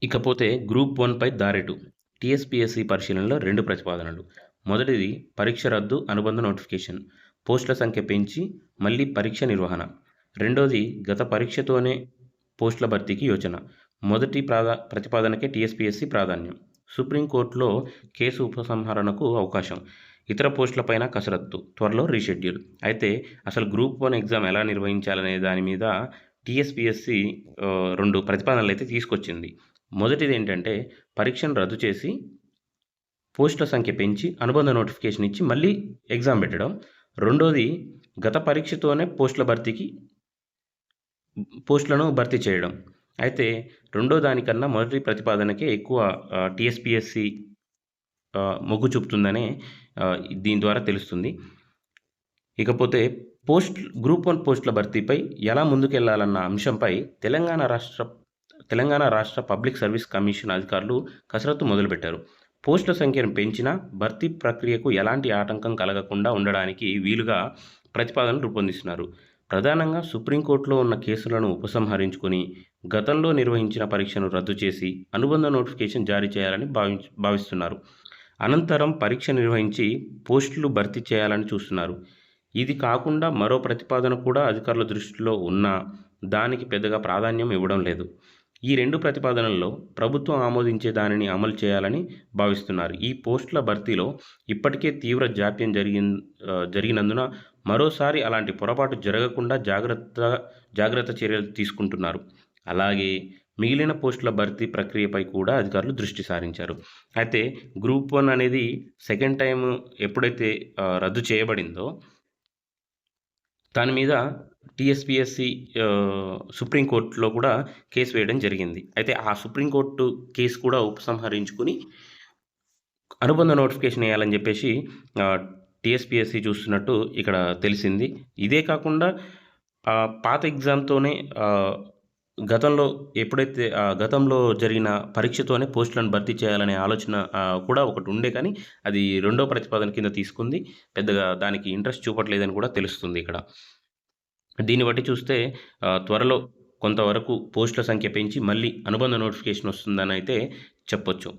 ఇకపోతే గ్రూప్ 1 పై దారెటు. టీఎస్‌పీఎస్సీ పరిశీలనలో 2 ప్రతిపాదనలు. మొదటిది పరీక్ష రద్దు అనుబంధ నోటిఫికేషన్. పోస్టుల సంఖ్య పెంచి మళ్లీ పరీక్ష నిర్వహణ. రెండోది గత పరీక్షతోనే పోస్టుల భర్తీకి యోచన. మొదటి ప్రతిపాదనకే టీఎస్‌పీఎస్సీ ప్రాధాన్యం. సుప్రీంకోర్టులో కేసు ఉపసంహరణకు అవకాశం. ఇతర పోస్టులపైన కసరత్తు. త్వరలో రీషెడ్యూల్. అయితే అసలు గ్రూప్ 1 ఎగ్జామ్ ఎలా నిర్వహించాలనే దాని మీద టీఎస్‌పీఎస్సీ 2 ప్రతిపాదనలైతే తీసుకొచ్చింది. మొదటిది ఏంటంటే పరీక్షను రద్దు చేసి పోస్టుల సంఖ్య పెంచి అనుబంధ నోటిఫికేషన్ ఇచ్చి మళ్ళీ ఎగ్జామ్ పెట్టడం. రెండోది గత పరీక్షతోనే పోస్టులను భర్తీ చేయడం. అయితే రెండో దానికన్నా మొదటి ప్రతిపాదనకే ఎక్కువ టీఎస్‌పీఎస్సీ మొగ్గు చూపుతుందనే దీని ద్వారా తెలుస్తుంది. ఇకపోతే గ్రూప్ 1 పోస్టుల భర్తీపై ఎలా ముందుకెళ్లాలన్న అంశంపై తెలంగాణ రాష్ట్ర పబ్లిక్ సర్వీస్ కమిషన్ అధికారులు కసరత్తు మొదలుపెట్టారు. పోస్టుల సంఖ్యను పెంచినా భర్తీ ప్రక్రియకు ఎలాంటి ఆటంకం కలగకుండా ఉండడానికి వీలుగా ప్రతిపాదనలు రూపొందిస్తున్నారు. ప్రధానంగా సుప్రీంకోర్టులో ఉన్న కేసులను ఉపసంహరించుకొని గతంలో నిర్వహించిన పరీక్షను రద్దు చేసి అనుబంధ నోటిఫికేషన్ జారీ చేయాలని భావిస్తున్నారు. అనంతరం పరీక్ష నిర్వహించి పోస్టులు భర్తీ చేయాలని చూస్తున్నారు. ఇది కాకుండా మరో ప్రతిపాదన కూడా అధికారుల దృష్టిలో ఉన్నా దానికి పెద్దగా ప్రాధాన్యం ఇవ్వడం లేదు. ఈ 2 ప్రతిపాదనల్లో ప్రభుత్వం ఆమోదించే దానిని అమలు చేయాలని భావిస్తున్నారు. ఈ పోస్టుల భర్తీలో ఇప్పటికే తీవ్ర జాప్యం జరిగినందున మరోసారి అలాంటి పొరపాటు జరగకుండా జాగ్రత్త చర్యలు తీసుకుంటున్నారు. అలాగే మిగిలిన పోస్టుల భర్తీ ప్రక్రియపై కూడా అధికారులు దృష్టి సారించారు. అయితే గ్రూప్ 1 అనేది సెకండ్ టైం ఎప్పుడైతే రద్దు చేయబడిందో దాని మీద టీఎస్‌పీఎస్సీ సుప్రీంకోర్టులో కూడా కేసు వేయడం జరిగింది. అయితే ఆ సుప్రీంకోర్టు కేసు కూడా ఉపసంహరించుకుని అనుబంధ నోటిఫికేషన్ వేయాలని చెప్పేసి టీఎస్‌పీఎస్సీ చూస్తున్నట్టు ఇక్కడ తెలిసింది. ఇదే కాకుండా పాత ఎగ్జామ్తోనే గతంలో జరిగిన పరీక్షతోనే పోస్టులను భర్తీ చేయాలనే ఆలోచన కూడా ఒకటి ఉండే, కానీ అది రెండో ప్రతిపాదన కింద తీసుకుంది. పెద్దగా దానికి ఇంట్రెస్ట్ చూపట్లేదని కూడా తెలుస్తుంది ఇక్కడ. దీన్ని బట్టి చూస్తే త్వరలో కొంతవరకు పోస్టుల సంఖ్య పెంచి మళ్ళీ అనుబంధ నోటిఫికేషన్ వస్తుందని అయితే చెప్పొచ్చు.